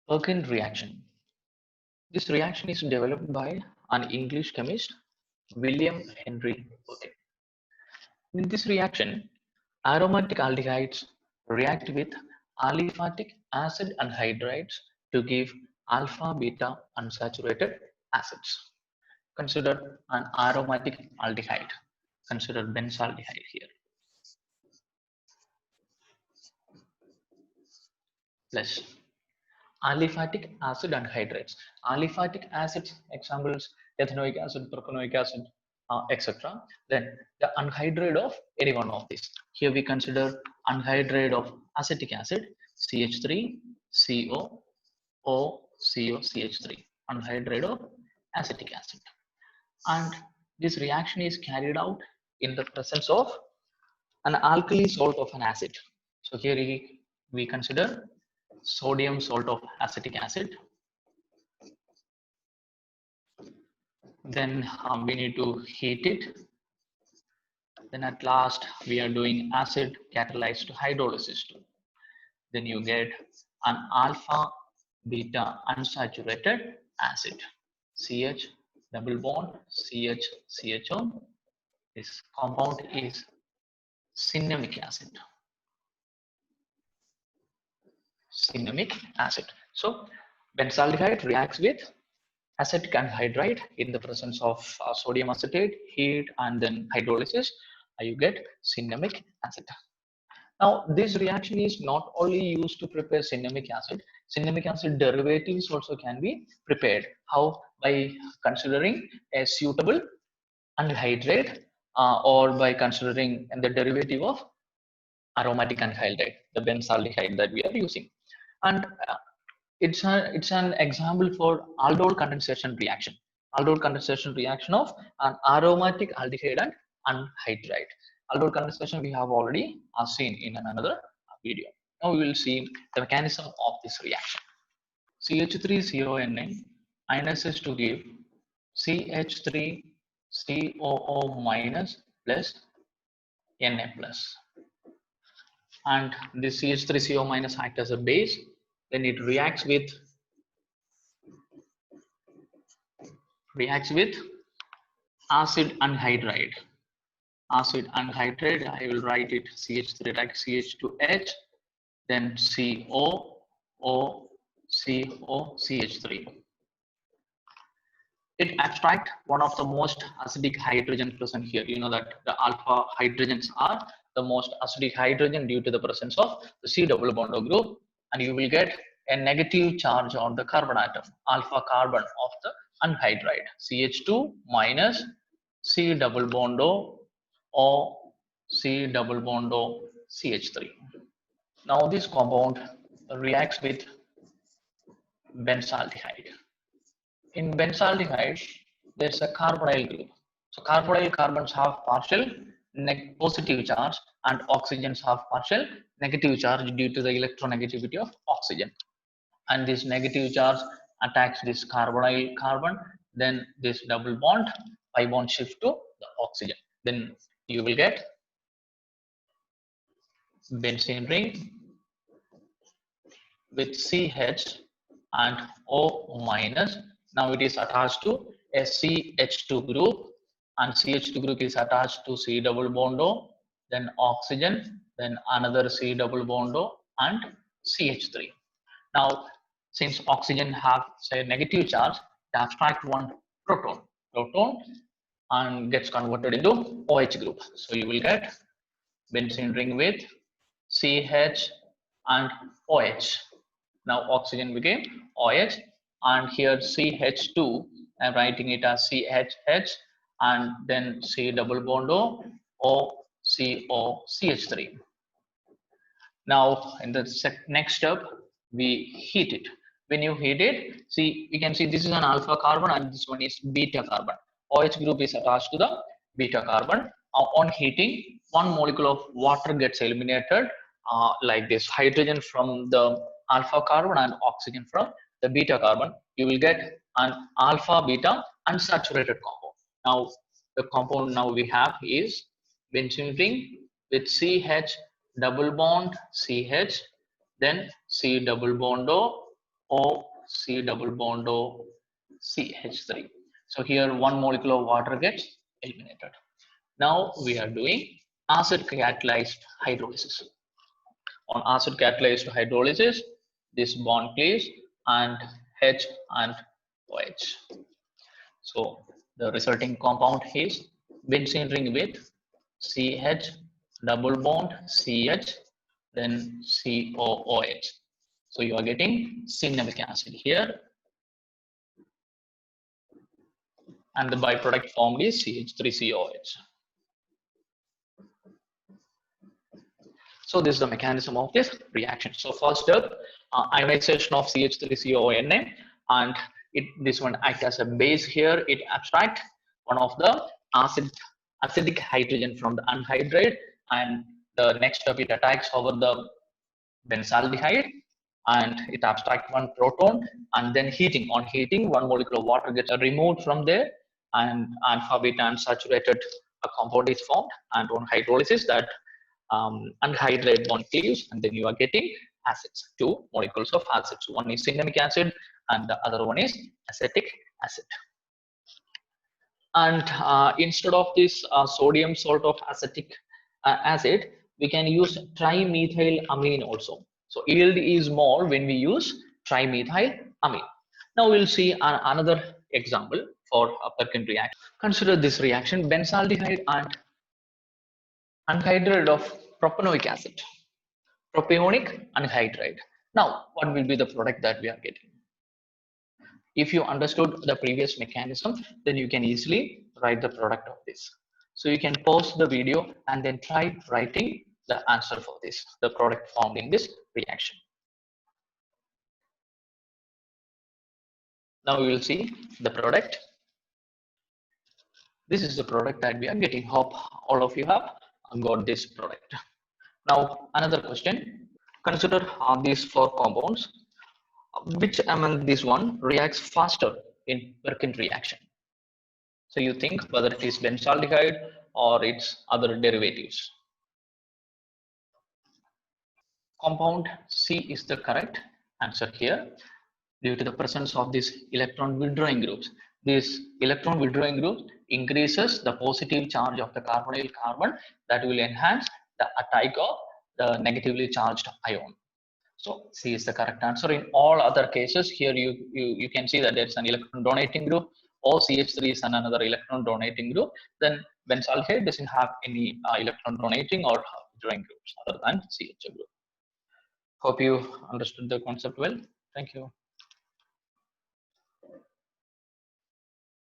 Perkin reaction. This reaction is developed by an English chemist, William Henry Perkin. In this reaction, aromatic aldehydes react with aliphatic acid anhydrides to give alpha beta unsaturated acids. Consider an aromatic aldehyde. Consider benzaldehyde here. Plus aliphatic acid anhydrides. Aliphatic acids, examples ethanoic acid, propanonic acid, etc. Then the anhydride of any one of these. Here we consider anhydride of acetic acid, CH3, CO, O, CO, CH3. Anhydride of acetic acid. And this reaction is carried out in the presence of an alkali salt of an acid. So here we consider sodium salt of acetic acid. Then we need to heat it. Then at last we are doing acid catalyzed hydrolysis too. Then you get an alpha beta unsaturated acid, CH double bond CH CHO. This compound is cinnamic acid. Cinnamic acid. So benzaldehyde reacts with acetic anhydride in the presence of sodium acetate, heat, and then hydrolysis. You get cinnamic acid. Now, this reaction is not only used to prepare cinnamic acid derivatives also can be prepared. How? By considering a suitable anhydride or by considering the derivative of aromatic anhydride, the benzaldehyde that we are using. And it's an example for aldol condensation reaction. Aldol condensation reaction of an aromatic aldehyde and anhydride. Aldol condensation we have already seen in another video. Now we will see the mechanism of this reaction. CH3CONA ionizes to give CH3COO minus plus Na plus. And this CH3CO minus acts as a base. Then it reacts with acid anhydride. Acid anhydride, I will write it CH3 like CH2H, then CO, O, CO, CH3. It abstracts one of the most acidic hydrogen present here. You know that the alpha hydrogens are the most acidic hydrogen due to the presence of the C double bond group, and you will get a negative charge on the carbon atom, alpha carbon of the anhydride, CH2 minus C double bond O, C double bond O, CH3. Now this compound reacts with benzaldehyde. In benzaldehyde, there's a carbonyl group. So carbonyl carbons have partial positive charge and oxygens have partial negative charge due to the electronegativity of oxygen. And this negative charge attacks this carbonyl carbon, then this double bond, pi bond shift to the oxygen. Then you will get benzene ring with CH and O minus. Now it is attached to a CH2 group, and CH2 group is attached to C double bond O, then oxygen, then another C double bond O and CH3. Now since oxygen have say negative charge, they abstract one proton and gets converted into OH group. So you will get benzene ring with CH and OH. Now oxygen became OH, and here CH2, I'm writing it as CHH, and then C double bond O, CO, CH3. Now in the next step, we heat it. When you heat it, see, you can see this is an alpha carbon and this one is beta carbon. OH group is attached to the beta carbon. On heating, one molecule of water gets eliminated like this, hydrogen from the alpha carbon and oxygen from the beta carbon. You will get an alpha beta unsaturated compound. Now the compound now we have is benzene ring with CH double bond CH, then C double bond O, O C double bond O CH3. So here one molecule of water gets eliminated. Now we are doing acid catalyzed hydrolysis. On acid catalyzed hydrolysis, this bond cleaves and H and OH. So the resulting compound is benzene ring with CH double bond CH then COOH. So you are getting cinnamic acid here, and the byproduct formed is CH3COH. So this is the mechanism of this reaction. So first step, ionization of CH3CONA, and this one acts as a base here. It abstracts one of the acidic hydrogen from the anhydride, and the next step it attacks over the benzaldehyde, and it abstracts one proton, and then heating. On heating, one molecule of water gets removed from there, and alpha beta unsaturated compound is formed, and on hydrolysis that anhydride bond cleaves, and then you are getting acids, two molecules of acids. One is cinnamic acid and the other one is acetic acid. And instead of this sodium salt of acetic acid, we can use trimethyl amine also. So yield is more when we use trimethyl amine. Now we'll see another example for a Perkin reaction. Consider this reaction: benzaldehyde and anhydride of propanoic acid, propionic anhydride. Now, what will be the product that we are getting? If you understood the previous mechanism, then you can easily write the product of this. So you can pause the video and then try writing the answer for this, the product formed in this reaction. Now we will see the product. This is the product that we are getting. Hope all of you have got this product. Now another question. Consider these four compounds. Which among these one reacts faster in Perkin reaction? So you think whether it is benzaldehyde or its other derivatives. Compound C is the correct answer here, due to the presence of these electron withdrawing groups. This electron withdrawing group increases the positive charge of the carbonyl carbon, that will enhance the attack of the negatively charged ion. So C is the correct answer. In all other cases, here you can see that there is an electron donating group, or CH3 is another electron donating group. Then benzaldehyde doesn't have any electron donating or withdrawing groups other than CH group. Hope you understood the concept well. Thank you.